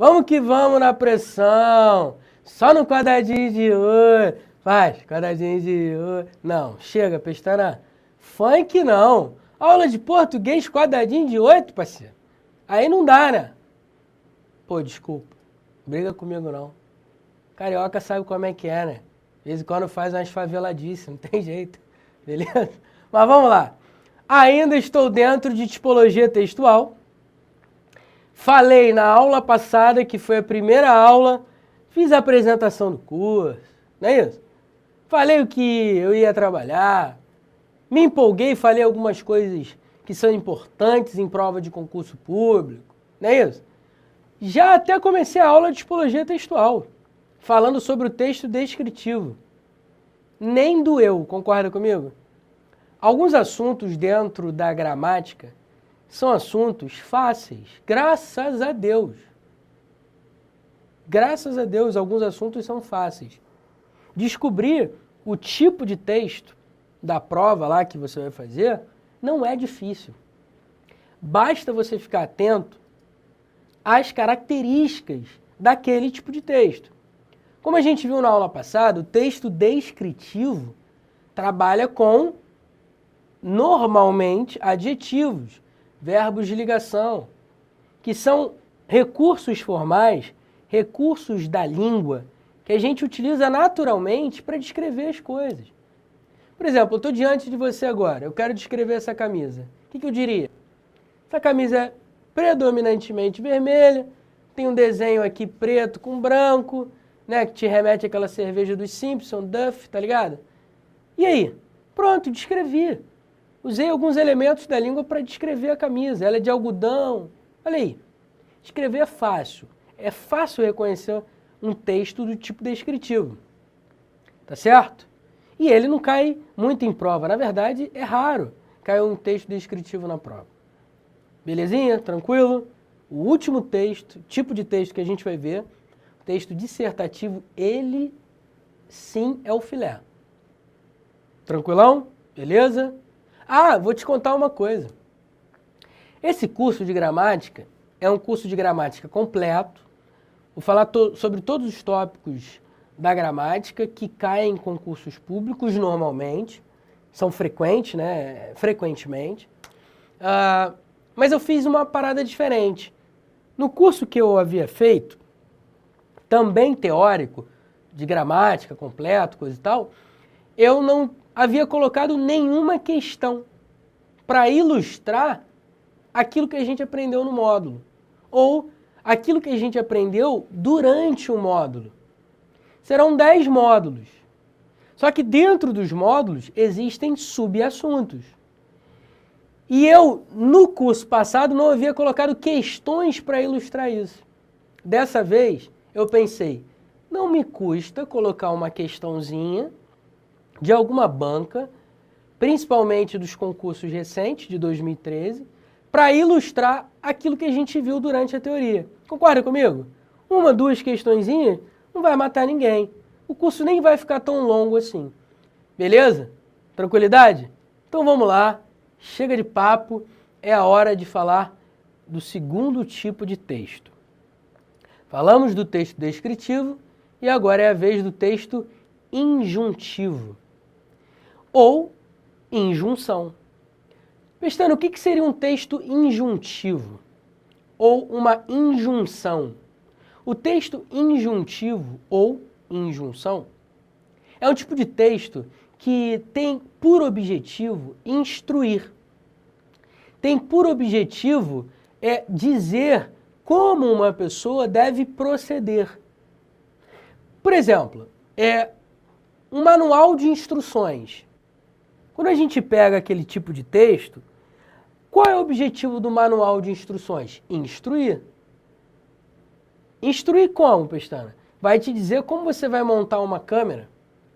Vamos que vamos na pressão. Só no quadradinho de ouro. Faz, quadradinho de ouro. Não, chega, Pestana. Funk não. Aula de português, quadradinho de 8, parceiro. Aí não dá, né? Pô, desculpa. Briga comigo não. Carioca sabe como é que é, né? De vez em quando faz umas faveladices, não tem jeito. Beleza? Mas vamos lá. Ainda estou dentro de tipologia textual. Falei na aula passada, que foi a primeira aula, fiz a apresentação do curso, não é isso? Falei o que eu ia trabalhar, me empolguei, falei algumas coisas que são importantes em prova de concurso público, não é isso? Já até comecei a aula de tipologia textual, falando sobre o texto descritivo. Nem doeu, concorda comigo? Alguns assuntos dentro da gramática são assuntos fáceis, graças a Deus. Graças a Deus, alguns assuntos são fáceis. Descobrir o tipo de texto da prova lá que você vai fazer não é difícil. Basta você ficar atento às características daquele tipo de texto. Como a gente viu na aula passada, o texto descritivo trabalha com, normalmente, adjetivos, verbos de ligação, que são recursos formais, recursos da língua, que a gente utiliza naturalmente para descrever as coisas. Por exemplo, eu estou diante de você agora, eu quero descrever essa camisa. O que eu diria? Essa camisa é predominantemente vermelha, tem um desenho aqui preto com branco, né, que te remete àquela cerveja dos Simpsons, Duff, tá ligado? E aí? Pronto, descrevi. Usei alguns elementos da língua para descrever a camisa. Ela é de algodão. Olha aí. Escrever é fácil. É fácil reconhecer um texto do tipo descritivo. Tá certo? E ele não cai muito em prova. Na verdade, é raro cair um texto descritivo na prova. Belezinha? Tranquilo? O último texto, tipo de texto que a gente vai ver, texto dissertativo, ele sim é o filé. Tranquilão? Beleza? Ah, vou te contar uma coisa. Esse curso de gramática é um curso de gramática completo. Vou falar sobre todos os tópicos da gramática que caem em concursos públicos normalmente. São frequentes, né? Frequentemente. Mas eu fiz uma parada diferente. No curso que eu havia feito, também teórico, de gramática completo, coisa e tal, eu não havia colocado nenhuma questão para ilustrar aquilo que a gente aprendeu no módulo, ou aquilo que a gente aprendeu durante o módulo. Serão 10 módulos. Só que dentro dos módulos existem subassuntos. E eu, no curso passado, não havia colocado questões para ilustrar isso. Dessa vez, eu pensei, não me custa colocar uma questãozinha de alguma banca, principalmente dos concursos recentes, de 2013, para ilustrar aquilo que a gente viu durante a teoria. Concorda comigo? Uma, duas questõezinhas não vai matar ninguém. O curso nem vai ficar tão longo assim. Beleza? Tranquilidade? Então vamos lá. Chega de papo. É a hora de falar do segundo tipo de texto. Falamos do texto descritivo e agora é a vez do texto injuntivo ou injunção. Pestana, o que seria um texto injuntivo ou uma injunção? O texto injuntivo ou injunção é um tipo de texto que tem por objetivo instruir. Tem por objetivo dizer como uma pessoa deve proceder. Por exemplo, um manual de instruções. Quando a gente pega aquele tipo de texto, qual é o objetivo do manual de instruções? Instruir. Instruir como, Pestana? Vai te dizer como você vai montar uma câmera,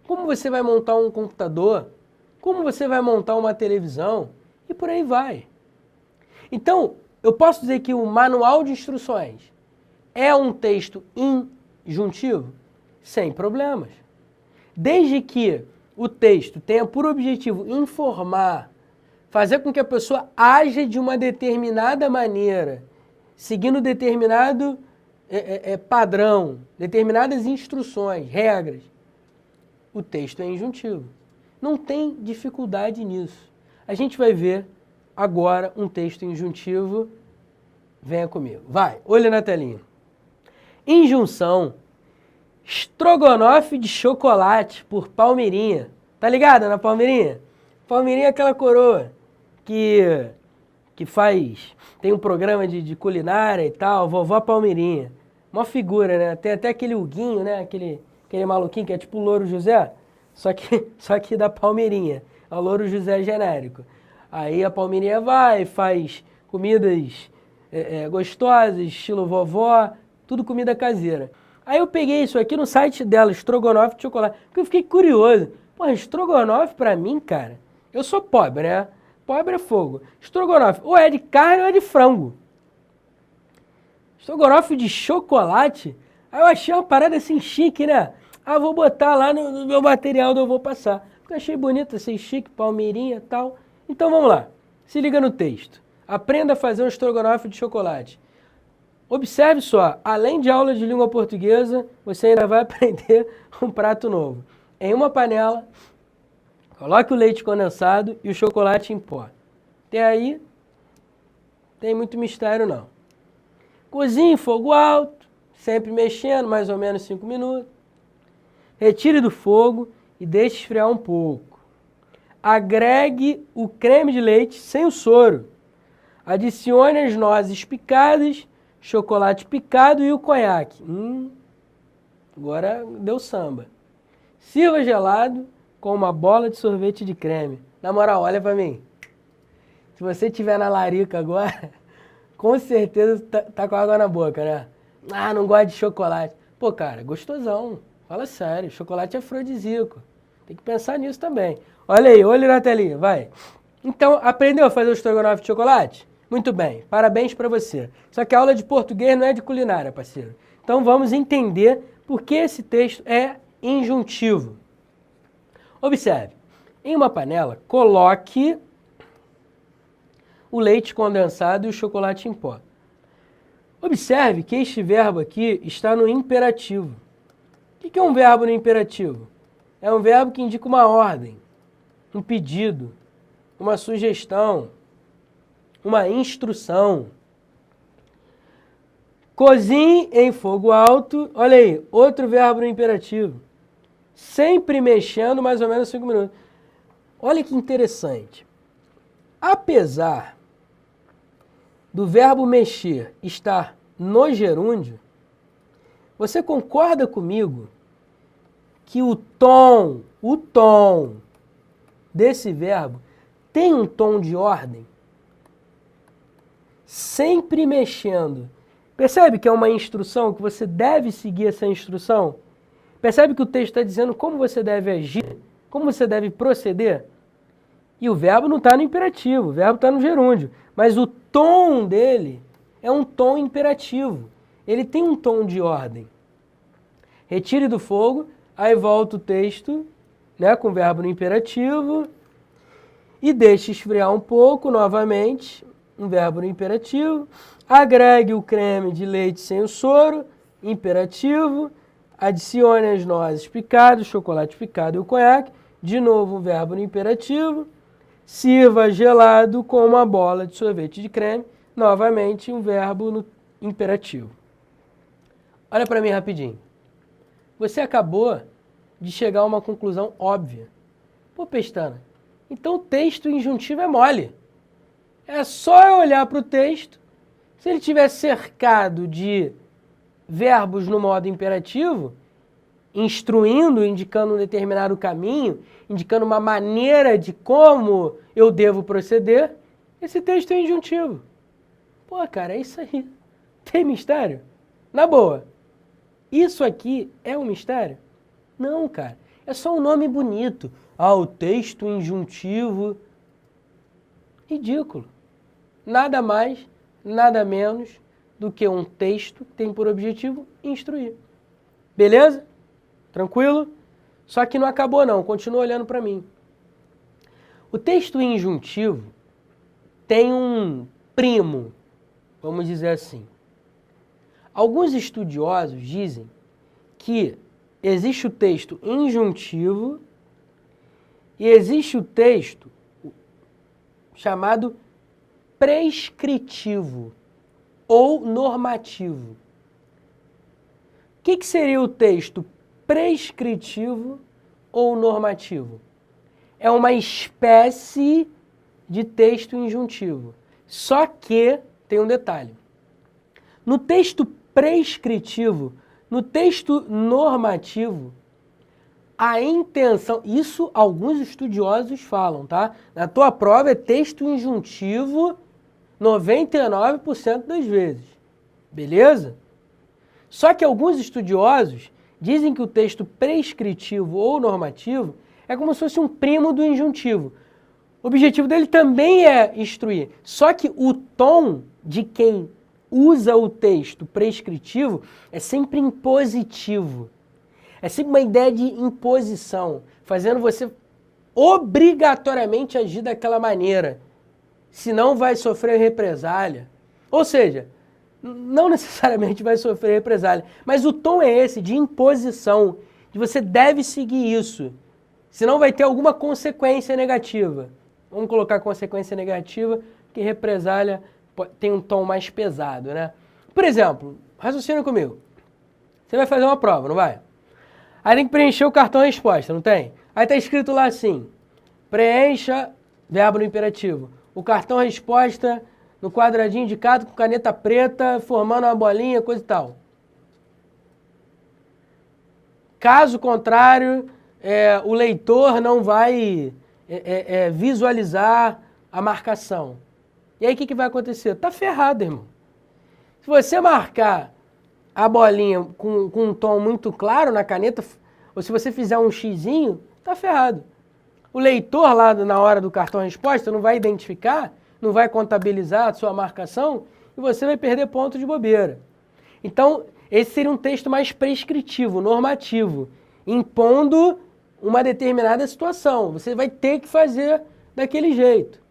como você vai montar um computador, como você vai montar uma televisão e por aí vai. Então, eu posso dizer que o manual de instruções é um texto injuntivo? Sem problemas. Desde que o texto tenha por objetivo informar, fazer com que a pessoa haja de uma determinada maneira, seguindo determinado padrão, determinadas instruções, regras, o texto é injuntivo. Não tem dificuldade nisso. A gente vai ver agora um texto injuntivo. Venha comigo. Vai, olha na telinha. Injunção. Estrogonofe de chocolate por Palmeirinha. Tá ligado na Palmeirinha? Palmeirinha é aquela coroa que faz... Tem um programa de culinária e tal, vovó Palmeirinha. Uma figura, né? Tem até aquele Huguinho, né? Aquele maluquinho que é tipo o Louro José, só que da Palmeirinha. É o Louro José genérico. Aí a Palmeirinha vai, faz comidas gostosas, estilo vovó, tudo comida caseira. Aí eu peguei isso aqui no site dela, estrogonofe de chocolate, porque eu fiquei curioso. Porra, estrogonofe pra mim, cara, eu sou pobre, né? Pobre é fogo. Estrogonofe ou é de carne ou é de frango. Estrogonofe de chocolate, aí eu achei uma parada assim chique, né? Ah, vou botar lá no meu material onde eu vou passar. Porque eu achei bonito, assim, chique, palmeirinha e tal. Então vamos lá, se liga no texto. Aprenda a fazer um estrogonofe de chocolate. Observe só, além de aula de língua portuguesa, você ainda vai aprender um prato novo. Em uma panela, coloque o leite condensado e o chocolate em pó. Até aí, tem muito mistério não. Cozinhe em fogo alto, sempre mexendo, mais ou menos 5 minutos. Retire do fogo e deixe esfriar um pouco. Agregue o creme de leite sem o soro. Adicione as nozes picadas, chocolate picado e o conhaque. Agora deu samba. Sirva gelado com uma bola de sorvete de creme. Na moral, olha pra mim. Se você estiver na larica agora, com certeza tá com água na boca, né? Ah, não gosto de chocolate. Pô, cara, gostosão. Fala sério, chocolate é afrodisíaco. Tem que pensar nisso também. Olha aí, olha na telinha, vai. Então, aprendeu a fazer o estrogonofe de chocolate? Muito bem, parabéns para você. Só que a aula de português não é de culinária, parceiro. Então vamos entender por que esse texto é injuntivo. Observe, em uma panela, coloque o leite condensado e o chocolate em pó. Observe que este verbo aqui está no imperativo. O que é um verbo no imperativo? É um verbo que indica uma ordem, um pedido, uma sugestão, uma instrução. Cozinhe em fogo alto. Olha aí, outro verbo no imperativo. Sempre mexendo mais ou menos 5 minutos. Olha que interessante. Apesar do verbo mexer estar no gerúndio, você concorda comigo que o tom desse verbo tem um tom de ordem? Sempre mexendo. Percebe que é uma instrução, que você deve seguir essa instrução? Percebe que o texto está dizendo como você deve agir, como você deve proceder? E o verbo não está no imperativo, o verbo está no gerúndio. Mas o tom dele é um tom imperativo. Ele tem um tom de ordem. Retire do fogo, aí volta o texto, né, com o verbo no imperativo, e deixe esfriar um pouco novamente, um verbo no imperativo. Agregue o creme de leite sem o soro, imperativo. Adicione as nozes picadas, chocolate picado e o conhaque, de novo um verbo no imperativo. Sirva gelado com uma bola de sorvete de creme, novamente um verbo no imperativo. Olha para mim rapidinho. Você acabou de chegar a uma conclusão óbvia. Pô, Pestana, então o texto injuntivo é mole. É só eu olhar para o texto, se ele estiver cercado de verbos no modo imperativo, instruindo, indicando um determinado caminho, indicando uma maneira de como eu devo proceder, esse texto é injuntivo. Pô, cara, é isso aí. Tem mistério? Na boa. Isso aqui é um mistério? Não, cara. É só um nome bonito. Ah, o texto injuntivo. Ridículo. Nada mais, nada menos do que um texto que tem por objetivo instruir. Beleza? Tranquilo? Só que não acabou não, continua olhando para mim. O texto injuntivo tem um primo, vamos dizer assim. Alguns estudiosos dizem que existe o texto injuntivo e existe o texto chamado prescritivo ou normativo. O que seria o texto prescritivo ou normativo? É uma espécie de texto injuntivo. Só que tem um detalhe. No texto prescritivo, no texto normativo, a intenção, isso alguns estudiosos falam, tá? Na tua prova é texto injuntivo 99% das vezes, beleza? Só que alguns estudiosos dizem que o texto prescritivo ou normativo é como se fosse um primo do injuntivo. O objetivo dele também é instruir, só que o tom de quem usa o texto prescritivo é sempre impositivo. É sempre uma ideia de imposição, fazendo você obrigatoriamente agir daquela maneira, senão vai sofrer represália. Ou seja, não necessariamente vai sofrer represália, mas o tom é esse, de imposição, de você deve seguir isso, senão vai ter alguma consequência negativa. Vamos colocar consequência negativa, porque represália tem um tom mais pesado, né? Por exemplo, raciocina comigo. Você vai fazer uma prova, não vai? Aí tem que preencher o cartão resposta, não tem? Aí tá escrito lá assim, preencha, verbo no imperativo, o cartão resposta no quadradinho indicado com caneta preta, formando uma bolinha, coisa e tal. Caso contrário, o leitor não vai visualizar a marcação. E aí o que vai acontecer? Tá ferrado, irmão. Se você marcar a bolinha com um tom muito claro na caneta, ou se você fizer um xizinho, tá ferrado. O leitor lá na hora do cartão resposta não vai identificar, não vai contabilizar a sua marcação e você vai perder ponto de bobeira. Então, esse seria um texto mais prescritivo, normativo, impondo uma determinada situação. Você vai ter que fazer daquele jeito.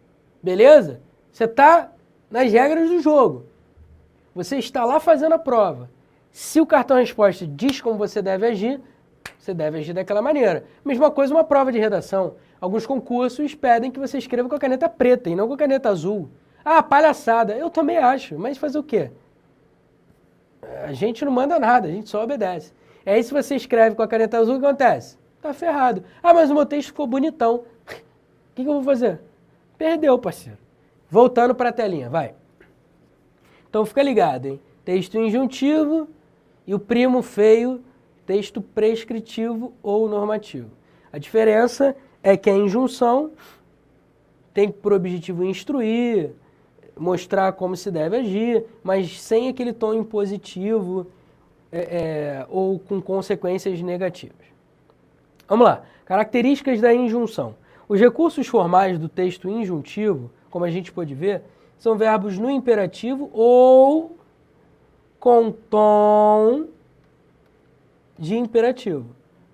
Beleza? Você está nas regras do jogo. Você está lá fazendo a prova. Se o cartão resposta diz como você deve agir daquela maneira. Mesma coisa uma prova de redação. Alguns concursos pedem que você escreva com a caneta preta e não com a caneta azul. Ah, palhaçada. Eu também acho, mas fazer o quê? A gente não manda nada, a gente só obedece. E aí se você escreve com a caneta azul, o que acontece? Tá ferrado. Ah, mas o meu texto ficou bonitão. O que eu vou fazer? Perdeu, parceiro. Voltando para a telinha, vai. Então fica ligado, hein? Texto injuntivo e o primo feio, texto prescritivo ou normativo. A diferença é que a injunção tem por objetivo instruir, mostrar como se deve agir, mas sem aquele tom impositivo ou com consequências negativas. Vamos lá. Características da injunção. Os recursos formais do texto injuntivo, como a gente pode ver, são verbos no imperativo ou com tom de imperativo,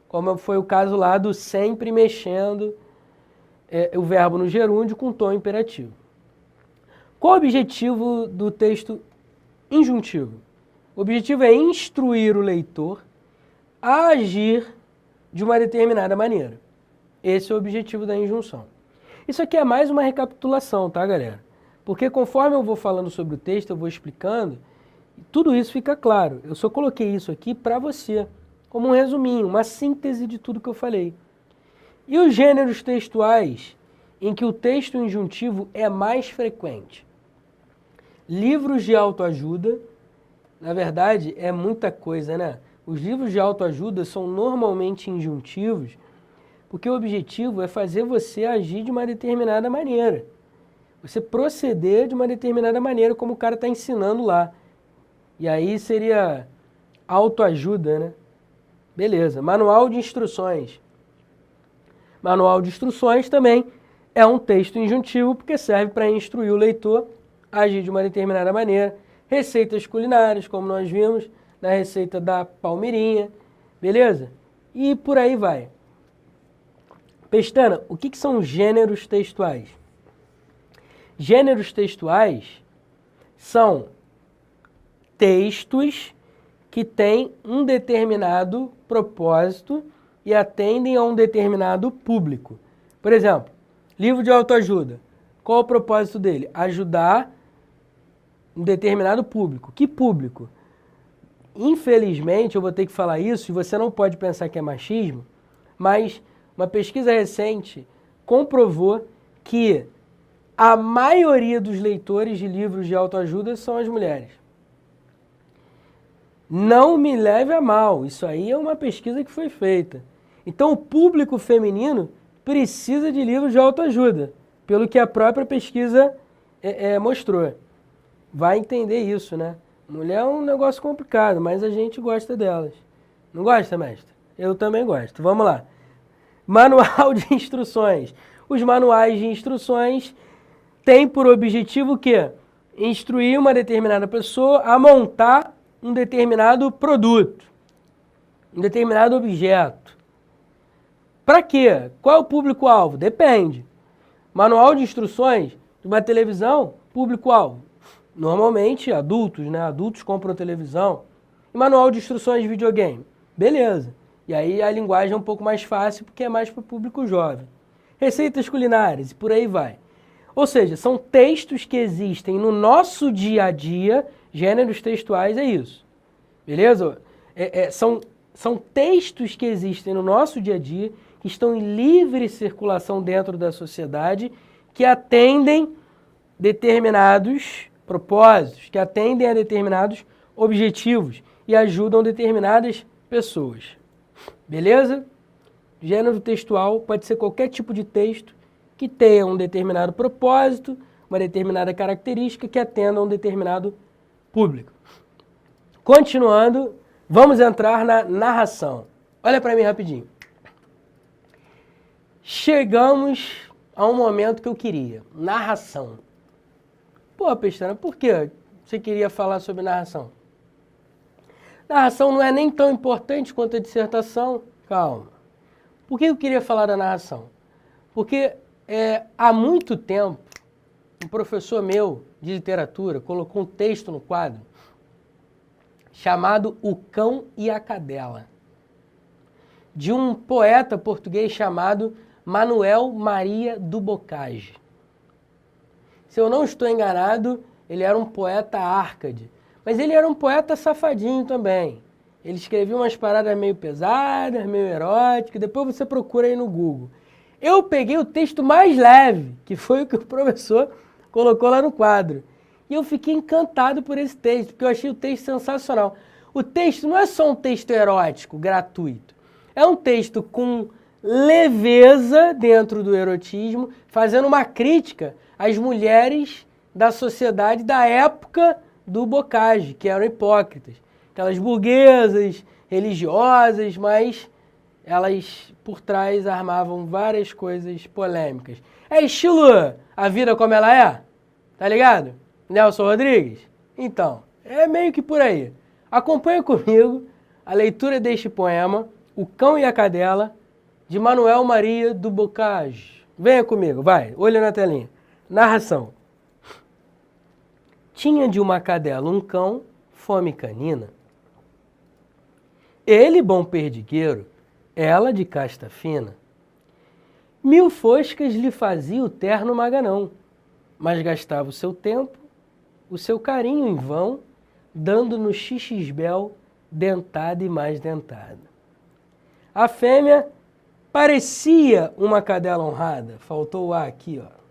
como foi o caso lá do sempre mexendo o verbo no gerúndio com tom imperativo. Qual o objetivo do texto injuntivo? O objetivo é instruir o leitor a agir de uma determinada maneira. Esse é o objetivo da injunção. Isso aqui é mais uma recapitulação, tá, galera? Porque conforme eu vou falando sobre o texto, eu vou explicando, tudo isso fica claro. Eu só coloquei isso aqui para você, como um resuminho, uma síntese de tudo que eu falei. E os gêneros textuais em que o texto injuntivo é mais frequente? Livros de autoajuda, na verdade, é muita coisa, né? Os livros de autoajuda são normalmente injuntivos, porque o objetivo é fazer você agir de uma determinada maneira. Você proceder de uma determinada maneira, como o cara está ensinando lá. E aí seria autoajuda, né? Beleza. Manual de instruções. Manual de instruções também é um texto injuntivo, porque serve para instruir o leitor a agir de uma determinada maneira. Receitas culinárias, como nós vimos na receita da Palmeirinha. Beleza? E por aí vai. Pestana, o que são gêneros textuais? Gêneros textuais são textos que têm um determinado propósito e atendem a um determinado público. Por exemplo, livro de autoajuda. Qual o propósito dele? Ajudar um determinado público. Que público? Infelizmente, eu vou ter que falar isso, e você não pode pensar que é machismo, mas uma pesquisa recente comprovou que a maioria dos leitores de livros de autoajuda são as mulheres. Não me leve a mal, isso aí é uma pesquisa que foi feita. Então, o público feminino precisa de livros de autoajuda, pelo que a própria pesquisa mostrou. Vai entender isso, né? Mulher é um negócio complicado, mas a gente gosta delas. Não gosta, mestre? Eu também gosto. Vamos lá. Manual de instruções. Os manuais de instruções têm por objetivo o quê? Instruir uma determinada pessoa a montar um determinado produto, um determinado objeto. Para quê? Qual é o público-alvo? Depende. Manual de instruções de uma televisão, público-alvo. Normalmente adultos, né? Adultos compram televisão. E manual de instruções de videogame. Beleza. E aí a linguagem é um pouco mais fácil porque é mais para o público jovem. Receitas culinárias e por aí vai. Ou seja, são textos que existem no nosso dia a dia, gêneros textuais é isso. Beleza? São textos que existem no nosso dia a dia, que estão em livre circulação dentro da sociedade, que atendem determinados propósitos, que atendem a determinados objetivos e ajudam determinadas pessoas. Beleza? Gênero textual pode ser qualquer tipo de texto que tenha um determinado propósito, uma determinada característica que atenda a um determinado público. Continuando, vamos entrar na narração. Olha para mim rapidinho. Chegamos a um momento que eu queria. Narração. Pô, Pestana, por que você queria falar sobre narração? Narração não é nem tão importante quanto a dissertação. Calma. Por que eu queria falar da narração? Porque há muito tempo, um professor meu de literatura colocou um texto no quadro chamado O Cão e a Cadela, de um poeta português chamado Manuel Maria do Bocage. Se eu não estou enganado, ele era um poeta árcade, mas ele era um poeta safadinho também. Ele escrevia umas paradas meio pesadas, meio eróticas, depois você procura aí no Google. Eu peguei o texto mais leve, que foi o que o professor colocou lá no quadro. E eu fiquei encantado por esse texto, porque eu achei o texto sensacional. O texto não é só um texto erótico, gratuito. É um texto com leveza dentro do erotismo, fazendo uma crítica às mulheres da sociedade da época do Bocage, que eram hipócritas. Aquelas burguesas, religiosas, mas elas por trás armavam várias coisas polêmicas. É estilo A Vida Como Ela É? Tá ligado? Nelson Rodrigues? Então, é meio que por aí. Acompanha comigo a leitura deste poema, O Cão e a Cadela, de Manuel Maria do Bocage. Venha comigo, vai, olha na telinha. Narração. Tinha de uma cadela um cão, fome canina. Ele bom perdigueiro, ela de casta fina. 1000 foscas lhe fazia o terno maganão, mas gastava o seu tempo, o seu carinho em vão, dando no xixisbel dentada e mais dentada. A fêmea parecia uma cadela honrada, faltou o A aqui, ó,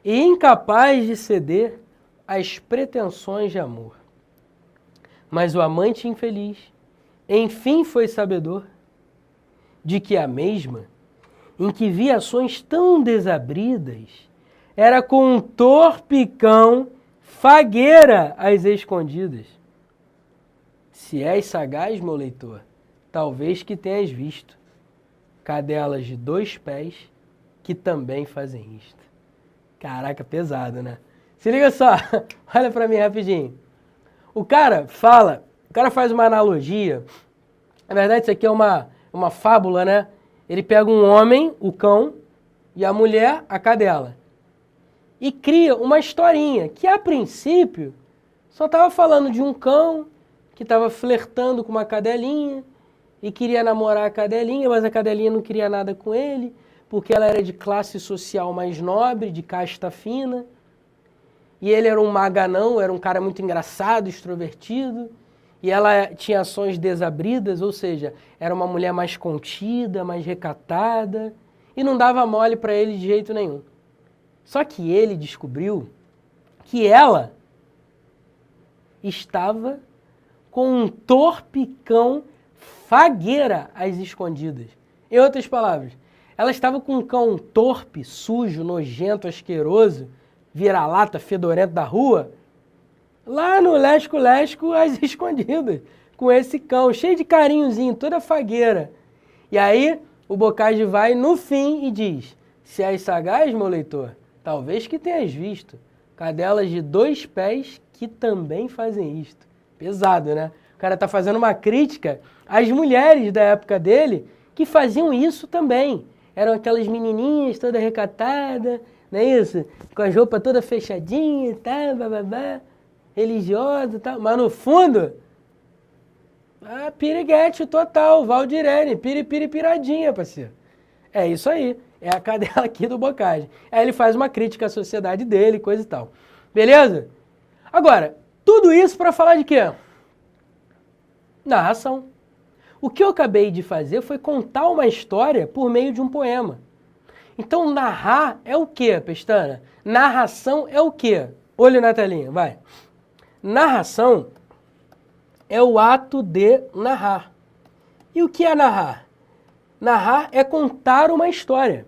e incapaz de ceder às pretensões de amor. Mas o amante infeliz, enfim foi sabedor de que a mesma, em que via ações tão desabridas, era com um torpe cão fagueira às escondidas. Se és sagaz, meu leitor, talvez que tenhas visto cadelas de 2 pés que também fazem isto. Caraca, pesado, né? Se liga só, olha pra mim rapidinho. O cara faz uma analogia. Na verdade, isso aqui é uma fábula, né? Ele pega um homem, o cão, e a mulher, a cadela. E cria uma historinha que, a princípio, só estava falando de um cão que estava flertando com uma cadelinha e queria namorar a cadelinha, mas a cadelinha não queria nada com ele, porque ela era de classe social mais nobre, de casta fina, e ele era um maganão, era um cara muito engraçado, extrovertido, e ela tinha ações desabridas, ou seja, era uma mulher mais contida, mais recatada, e não dava mole para ele de jeito nenhum. Só que ele descobriu que ela estava com um torpe-cão fagueira às escondidas. Em outras palavras, ela estava com um cão torpe, sujo, nojento, asqueroso, vira-lata, fedorento da rua, lá no lesco-lesco às escondidas, com esse cão, cheio de carinhozinho, toda fagueira. E aí, o Boccagi vai no fim e diz: se és sagaz, meu leitor, talvez que tenhas visto cadelas de 2 pés que também fazem isto. Pesado, né? O cara tá fazendo uma crítica às mulheres da época dele que faziam isso também. Eram aquelas menininhas toda recatada, não é isso? Com as roupas toda fechadinha e tal, bababá, religiosa e tal. Mas no fundo, piriguete total, Valdirene, piripiripiradinha, parceiro. É isso aí. É a cadela aqui do Boccagi. Aí ele faz uma crítica à sociedade dele, coisa e tal. Beleza? Agora, tudo isso para falar de quê? Narração. O que eu acabei de fazer foi contar uma história por meio de um poema. Então, narrar é o quê, Pestana? Narração é o quê? Olho na telinha, vai. Narração é o ato de narrar. E o que é narrar? Narrar é contar uma história.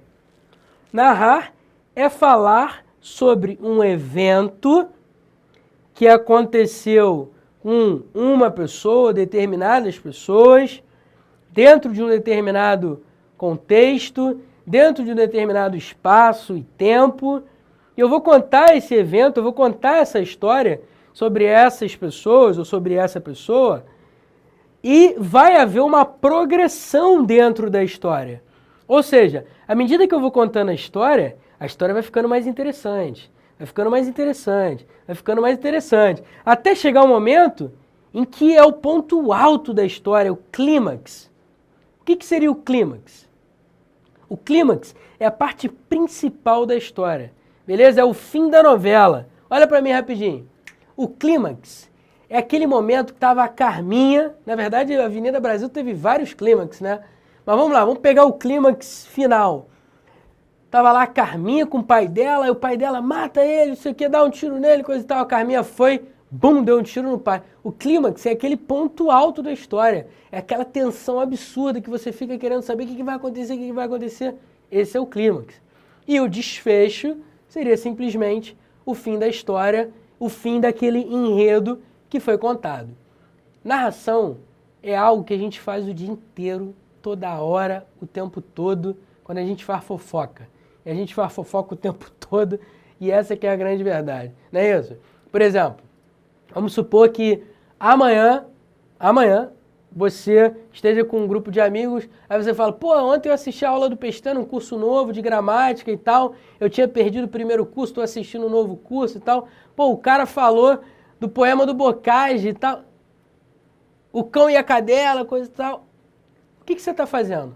Narrar é falar sobre um evento que aconteceu com uma pessoa, determinadas pessoas, dentro de um determinado contexto, dentro de um determinado espaço e tempo. E eu vou contar esse evento, eu vou contar essa história sobre essas pessoas ou sobre essa pessoa, e vai haver uma progressão dentro da história. Ou seja, à medida que eu vou contando a história vai ficando mais interessante, vai ficando mais interessante, vai ficando mais interessante, até chegar um momento em que é o ponto alto da história, o clímax. O que seria o clímax? O clímax é a parte principal da história, beleza? É o fim da novela. Olha para mim rapidinho. O clímax é aquele momento que estava a Carminha, na verdade a Avenida Brasil teve vários clímax, né? Mas vamos lá, vamos pegar o clímax final. Tava lá a Carminha com o pai dela, e o pai dela mata ele, não sei o que, dá um tiro nele, coisa e tal. A Carminha foi, bum, deu um tiro no pai. O clímax é aquele ponto alto da história. É aquela tensão absurda que você fica querendo saber o que vai acontecer, o que vai acontecer. Esse é o clímax. E o desfecho seria simplesmente o fim da história, o fim daquele enredo que foi contado. Narração é algo que a gente faz o dia inteiro, toda hora, o tempo todo, quando a gente faz fofoca. E a gente faz fofoca o tempo todo, e essa que é a grande verdade. Não é isso? Por exemplo, vamos supor que amanhã, você esteja com um grupo de amigos, aí você fala, pô, ontem eu assisti a aula do Pestana, um curso novo de gramática e tal, eu tinha perdido o primeiro curso, estou assistindo um novo curso e tal. Pô, o cara falou do poema do Boccagi e tal, o cão e a cadela, coisa e tal. O que você está fazendo?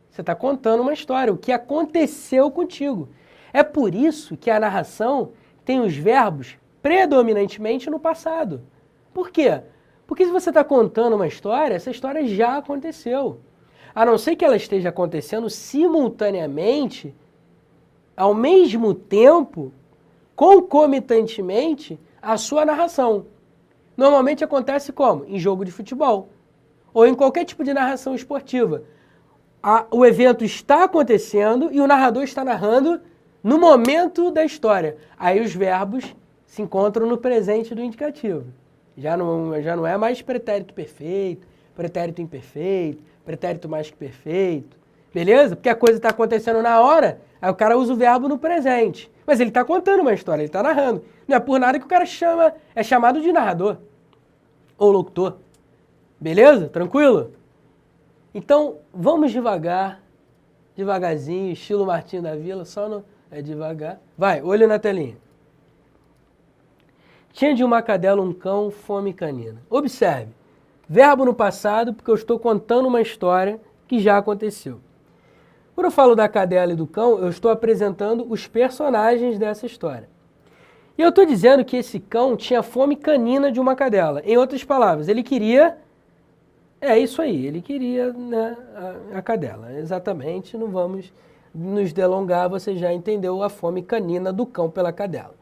Você está contando uma história, o que aconteceu contigo. É por isso que a narração tem os verbos predominantemente no passado. Por quê? Porque se você está contando uma história, essa história já aconteceu. A não ser que ela esteja acontecendo simultaneamente, ao mesmo tempo, concomitantemente, a sua narração. Normalmente acontece como? Em jogo de futebol. Ou em qualquer tipo de narração esportiva. O evento está acontecendo e o narrador está narrando no momento da história. Aí os verbos se encontram no presente do indicativo. Já não é mais pretérito perfeito, pretérito imperfeito, pretérito mais que perfeito. Beleza? Porque a coisa está acontecendo na hora, aí o cara usa o verbo no presente. Mas ele está contando uma história, ele está narrando. Não é por nada que o cara é chamado de narrador ou locutor. Beleza? Tranquilo? Então, vamos devagar, devagarzinho, estilo Martinho da Vila, só no... É devagar. Vai, olho na telinha. Tinha de uma cadela um cão, fome canina. Observe, Verbo no passado, porque eu estou contando uma história que já aconteceu. Quando eu falo da cadela e do cão, eu estou apresentando os personagens dessa história. E eu estou dizendo que esse cão tinha fome canina de uma cadela. Em outras palavras, ele queria... É isso aí, ele queria, né, a cadela. Exatamente, não vamos nos delongar, você já entendeu a fome canina do cão pela cadela.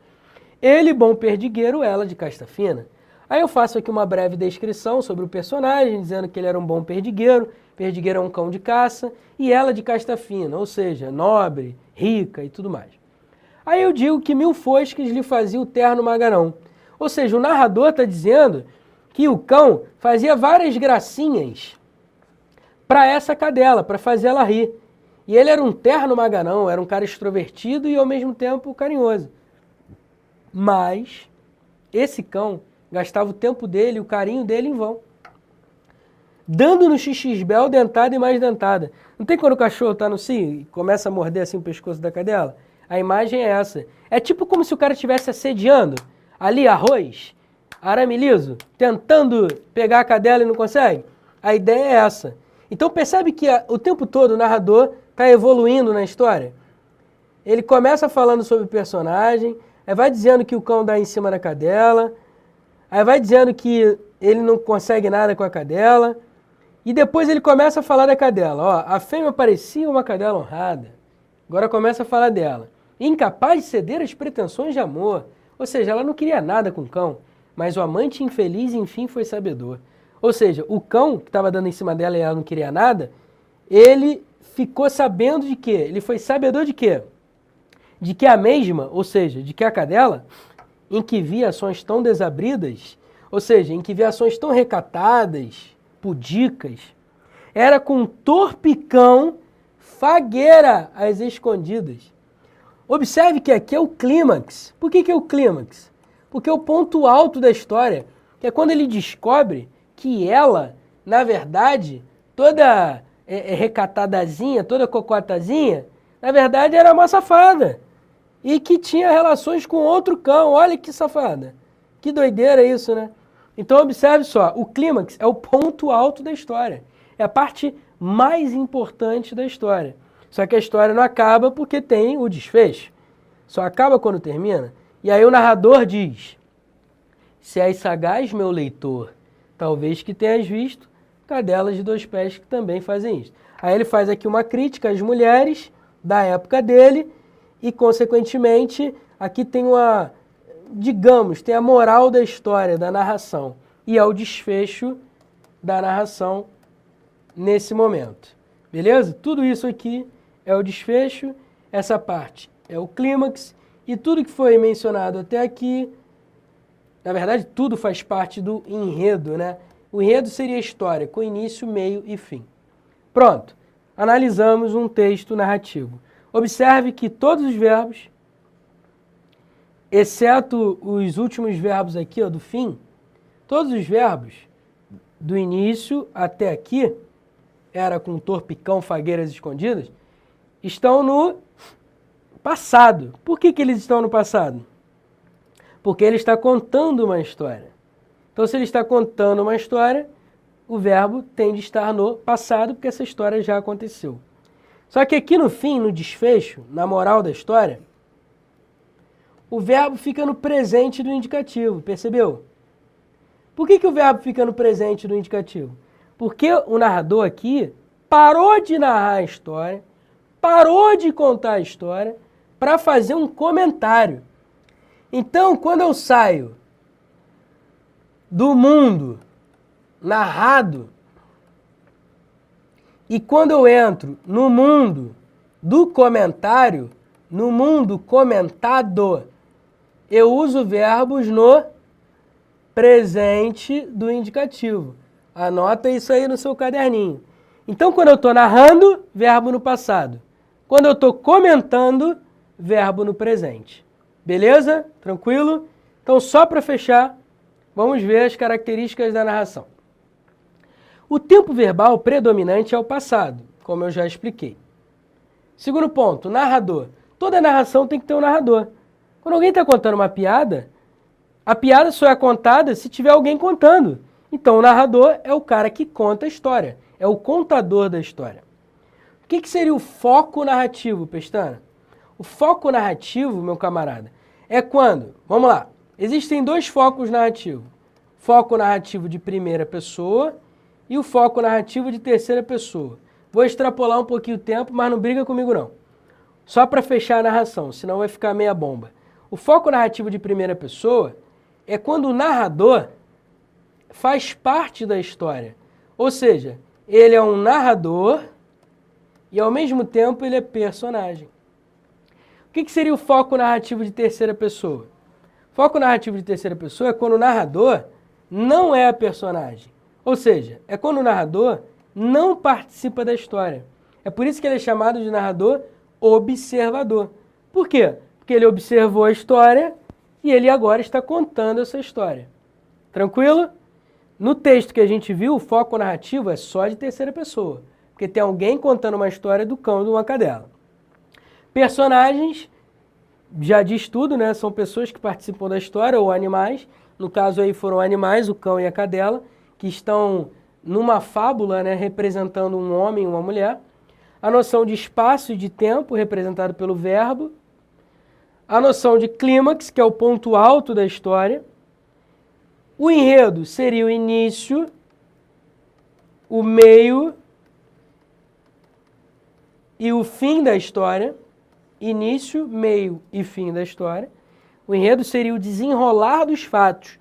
Ele, bom perdigueiro, ela de casta fina. Aí eu faço aqui uma breve descrição sobre o personagem, dizendo que ele era um bom perdigueiro, perdigueiro é um cão de caça, e ela de casta fina, ou seja, nobre, rica e tudo mais. Aí eu digo que 1000 fosques lhe fazia o terno magarão. Ou seja, o narrador está dizendo que o cão fazia várias gracinhas para essa cadela, para fazer ela rir. E ele era um terno magarão, era um cara extrovertido e ao mesmo tempo carinhoso. Mas esse cão gastava o tempo dele, o carinho dele em vão. Dando no xixisbel dentada e mais dentada. Não tem quando o cachorro está no cio e começa a morder assim o pescoço da cadela? A imagem é essa. É tipo como se o cara estivesse assediando ali arroz, arame liso, tentando pegar a cadela e não consegue. A ideia é essa. Então percebe que o tempo todo o narrador está evoluindo na história. Ele começa falando sobre o personagem, aí vai dizendo que o cão dá em cima da cadela, aí vai dizendo que ele não consegue nada com a cadela, e depois ele começa a falar da cadela. Ó, a fêmea parecia uma cadela honrada. Agora começa a falar dela. Incapaz de ceder às pretensões de amor. Ou seja, ela não queria nada com o cão, mas o amante infeliz, enfim, foi sabedor. Ou seja, o cão que estava dando em cima dela e ela não queria nada, ele ficou sabendo de quê? Ele foi sabedor de quê? De que a mesma, ou seja, de que a cadela, em que via ações tão desabridas, ou seja, em que via ações tão recatadas, pudicas, era com torpicão fagueira às escondidas. Observe que aqui é o clímax. Por que é o clímax? Porque é o ponto alto da história, que é quando ele descobre que ela, na verdade, toda recatadazinha, toda cocotazinha, na verdade era uma safada. E que tinha relações com outro cão. Olha que safada. Que doideira isso, né? Então observe só, o clímax é o ponto alto da história. É a parte mais importante da história. Só que a história não acaba porque tem o desfecho. Só acaba quando termina. E aí o narrador diz: se és sagaz, meu leitor, talvez que tenhas visto cadelas de 2 pés que também fazem isso. Aí ele faz aqui uma crítica às mulheres da época dele e, consequentemente, aqui tem uma, digamos, tem a moral da história, da narração. E é o desfecho da narração nesse momento. Beleza? Tudo isso aqui é o desfecho, essa parte é o clímax, e tudo que foi mencionado até aqui, na verdade, tudo faz parte do enredo, né? O enredo seria a história, com início, meio e fim. Pronto, analisamos um texto narrativo. Observe que todos os verbos, exceto os últimos verbos aqui, ó, do fim, todos os verbos, do início até aqui, era com torpicão, fagueiras escondidas, estão no passado. Por que eles estão no passado? Porque ele está contando uma história. Então, se ele está contando uma história, o verbo tem de estar no passado, porque essa história já aconteceu. Só que aqui no fim, no desfecho, na moral da história, o verbo fica no presente do indicativo, percebeu? Por que o verbo fica no presente do indicativo? Porque o narrador aqui parou de narrar a história, parou de contar a história para fazer um comentário. Então, quando eu saio do mundo narrado e quando eu entro no mundo do comentário, no mundo comentado, eu uso verbos no presente do indicativo. Anota isso aí no seu caderninho. Então, quando eu estou narrando, verbo no passado. Quando eu estou comentando, verbo no presente. Beleza? Tranquilo? Então, só para fechar, vamos ver as características da narração. O tempo verbal predominante é o passado, como eu já expliquei. Segundo ponto, narrador. Toda narração tem que ter um narrador. Quando alguém está contando uma piada, a piada só é contada se tiver alguém contando. Então, o narrador é o cara que conta a história, é o contador da história. O que seria o foco narrativo, Pestana? O foco narrativo, meu camarada, é quando, vamos lá, existem dois focos narrativos. Foco narrativo de primeira pessoa e o foco narrativo de terceira pessoa. Vou extrapolar um pouquinho o tempo, mas não briga comigo não. Só para fechar a narração, senão vai ficar meia bomba. O foco narrativo de primeira pessoa é quando o narrador faz parte da história. Ou seja, ele é um narrador e ao mesmo tempo ele é personagem. O que seria o foco narrativo de terceira pessoa? Foco narrativo de terceira pessoa é quando o narrador não é a personagem. Ou seja, é quando o narrador não participa da história. É por isso que ele é chamado de narrador observador. Por quê? Porque ele observou a história e ele agora está contando essa história. Tranquilo? No texto que a gente viu, o foco narrativo é só de terceira pessoa. Porque tem alguém contando uma história do cão e de uma cadela. Personagens, já diz tudo, né? São pessoas que participam da história ou animais. No caso aí foram animais, o cão e a cadela, que estão numa fábula, né, representando um homem e uma mulher. A noção de espaço e de tempo, representado pelo verbo. A noção de clímax, que é o ponto alto da história. O enredo seria o início, o meio e o fim da história. Início, meio e fim da história. O enredo seria o desenrolar dos fatos,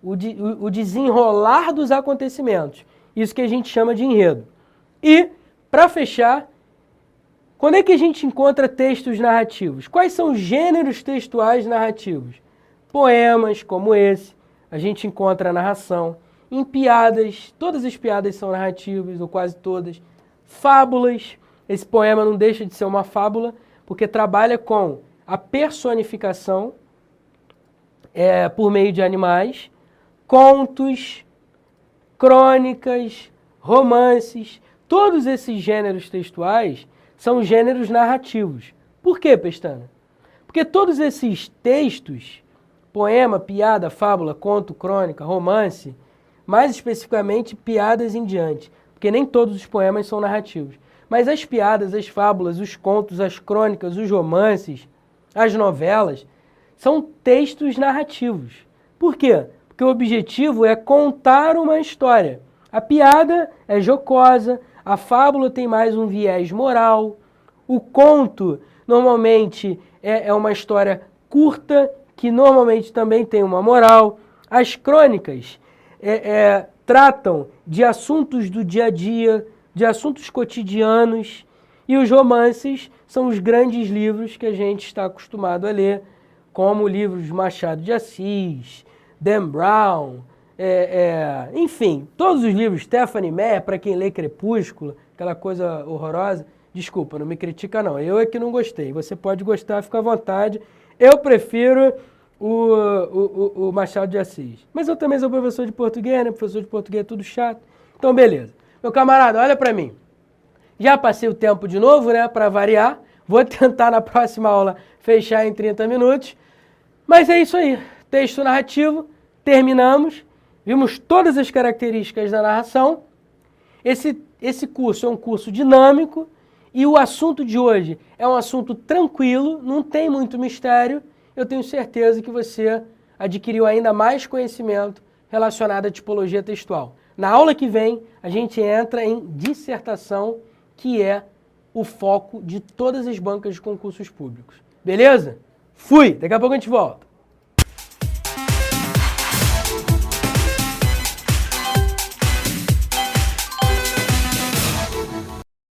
o desenrolar dos acontecimentos. Isso que a gente chama de enredo. E, para fechar, quando é que a gente encontra textos narrativos? Quais são os gêneros textuais narrativos? Poemas como esse, a gente encontra a narração. Em piadas, todas as piadas são narrativas, ou quase todas. Fábulas, esse poema não deixa de ser uma fábula, porque trabalha com a personificação por meio de animais. Contos, crônicas, romances, todos esses gêneros textuais são gêneros narrativos. Por quê, Pestana? Porque todos esses textos, poema, piada, fábula, conto, crônica, romance, mais especificamente piadas em diante, porque nem todos os poemas são narrativos, mas as piadas, as fábulas, os contos, as crônicas, os romances, as novelas, são textos narrativos. Por quê? Porque o objetivo é contar uma história. A piada é jocosa, a fábula tem mais um viés moral, o conto normalmente é uma história curta, que normalmente também tem uma moral. As crônicas tratam de assuntos do dia a dia, de assuntos cotidianos, e os romances são os grandes livros que a gente está acostumado a ler, como livros de Machado de Assis, Dan Brown, enfim, todos os livros, Stephanie Meyer, para quem lê Crepúsculo, aquela coisa horrorosa. Desculpa, não me critica não, eu é que não gostei, você pode gostar, fica à vontade, eu prefiro o Machado de Assis. Mas eu também sou professor de português, né? Professor de português é tudo chato. Então, beleza. Meu camarada, olha para mim. Já passei o tempo de novo, né? Para variar. Vou tentar na próxima aula fechar em 30 minutos. Mas é isso aí. Texto narrativo. Terminamos. Vimos todas as características da narração. Esse curso é um curso dinâmico. E o assunto de hoje é um assunto tranquilo. Não tem muito mistério. Eu tenho certeza que você adquiriu ainda mais conhecimento relacionado à tipologia textual. Na aula que vem, a gente entra em dissertação, que é o foco de todas as bancas de concursos públicos. Beleza? Fui! Daqui a pouco a gente volta.